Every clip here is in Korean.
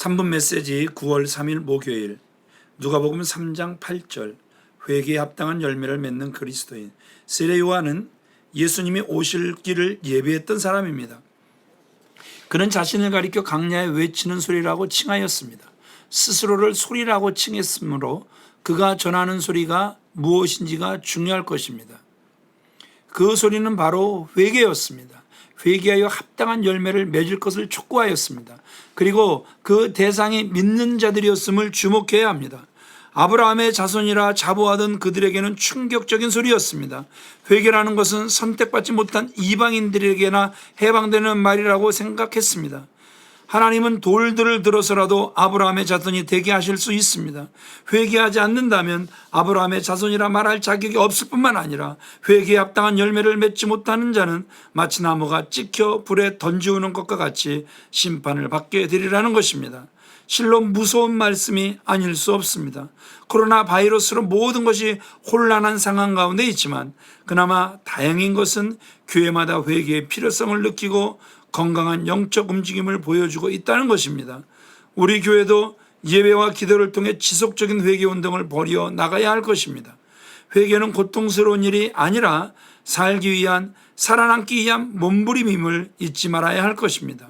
3분 메시지 9월 3일 목요일 누가복음 3장 8절 회개에 합당한 열매를 맺는 그리스도인. 세례 요한은 예수님이 오실 길을 예비했던 사람입니다. 그는 자신을 가리켜 강야에 외치는 소리라고 칭하였습니다. 스스로를 소리라고 칭했으므로 그가 전하는 소리가 무엇인지가 중요할 것입니다. 그 소리는 바로 회개였습니다. 회개하여 합당한 열매를 맺을 것을 촉구하였습니다. 그리고 그 대상이 믿는 자들이었음을 주목해야 합니다. 아브라함의 자손이라 자부하던 그들에게는 충격적인 소리였습니다. 회개라는 것은 선택받지 못한 이방인들에게나 해방되는 말이라고 생각했습니다. 하나님은 돌들을 들어서라도 아브라함의 자손이 되게 하실 수 있습니다. 회개하지 않는다면 아브라함의 자손이라 말할 자격이 없을 뿐만 아니라 회개에 합당한 열매를 맺지 못하는 자는 마치 나무가 찍혀 불에 던지우는 것과 같이 심판을 받게 되리라는 것입니다. 실로 무서운 말씀이 아닐 수 없습니다. 코로나 바이러스로 모든 것이 혼란한 상황 가운데 있지만 그나마 다행인 것은 교회마다 회개의 필요성을 느끼고 건강한 영적 움직임을 보여주고 있다는 것입니다. 우리 교회도 예배와 기도를 통해 지속적인 회개 운동을 벌여 나가야 할 것입니다. 회개는 고통스러운 일이 아니라 살기 위한, 살아남기 위한 몸부림임을 잊지 말아야 할 것입니다.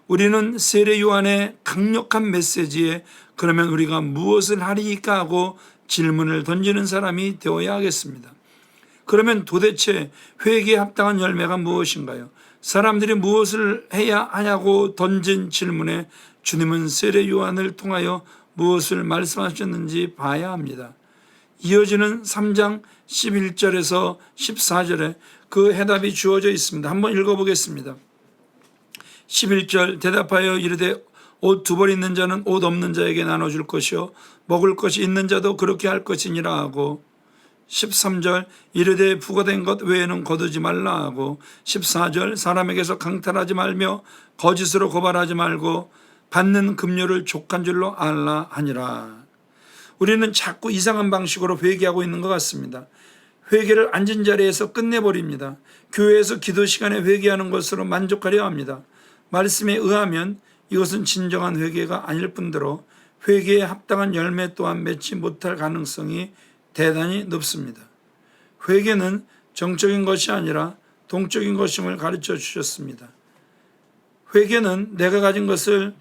우리는 세례 요한의 강력한 메시지에 그러면 우리가 무엇을 하리까 하고 질문을 던지는 사람이 되어야 하겠습니다. 그러면 도대체 회개에 합당한 열매가 무엇인가요? 사람들이 무엇을 해야 하냐고 던진 질문에 주님은 세례 요한을 통하여 무엇을 말씀하셨는지 봐야 합니다. 이어지는 3장 11절에서 14절에 그 해답이 주어져 있습니다. 한번 읽어보겠습니다. 11절 대답하여 이르되 옷 두 벌 있는 자는 옷 없는 자에게 나눠줄 것이요 먹을 것이 있는 자도 그렇게 할 것이니라 하고 13절 이르되 부과된 것 외에는 거두지 말라 하고 14절 사람에게서 강탈하지 말며 거짓으로 고발하지 말고 받는 급료를 족한 줄로 알라 하니라. 우리는 자꾸 이상한 방식으로 회개하고 있는 것 같습니다. 회개를 앉은 자리에서 끝내버립니다. 교회에서 기도 시간에 회개하는 것으로 만족하려 합니다. 말씀에 의하면 이것은 진정한 회개가 아닐 뿐더러 회개에 합당한 열매 또한 맺지 못할 가능성이 대단히 높습니다. 회개는 정적인 것이 아니라 동적인 것임을 가르쳐 주셨습니다. 회개는 내가 가진 것을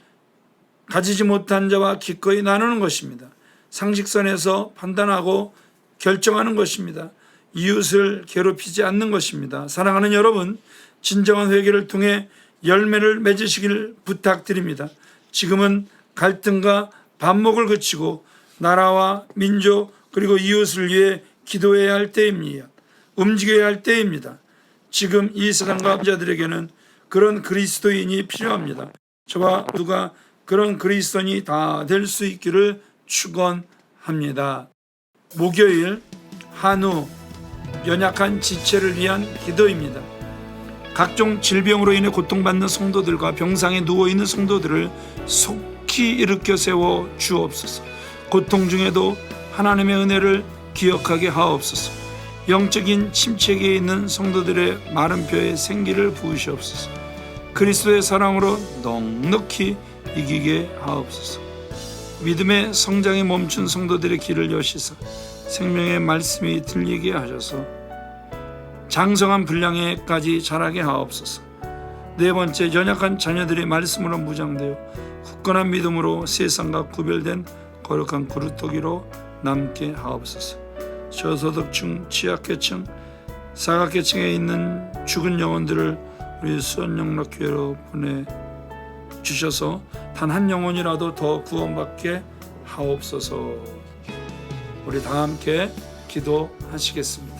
가지지 못한 자와 기꺼이 나누는 것입니다. 상식선에서 판단하고 결정하는 것입니다. 이웃을 괴롭히지 않는 것입니다. 사랑하는 여러분, 진정한 회개를 통해 열매를 맺으시길 부탁드립니다. 지금은 갈등과 반목을 그치고 나라와 민족 그리고 이웃을 위해 기도해야 할 때입니다. 움직여야 할 때입니다. 지금 이 세상과 자들에게는 그런 그리스도인이 필요합니다. 저와 누가 그런 그리스도인이 다 될 수 있기를 축원합니다. 목요일 한우 연약한 지체를 위한 기도입니다. 각종 질병으로 인해 고통받는 성도들과 병상에 누워있는 성도들을 속히 일으켜 세워 주옵소서. 고통 중에도 하나님의 은혜를 기억하게 하옵소서. 영적인 침체기에 있는 성도들의 마른 뼈에 생기를 부으시옵소서. 그리스도의 사랑으로 넉넉히 이기게 하옵소서. 믿음의 성장이 멈춘 성도들의 길을 여시사 생명의 말씀이 들리게 하셔서 장성한 분량에까지 자라게 하옵소서. 네 번째, 연약한 자녀들이 말씀으로 무장되어 굳건한 믿음으로 세상과 구별된 거룩한 그루터기로 남게 하옵소서. 저소득층, 취약계층, 사각계층에 있는 죽은 영혼들을 우리 수원영락교회로 보내주셔서 단 한 영혼이라도 더 구원받게 하옵소서. 우리 다 함께 기도하시겠습니다.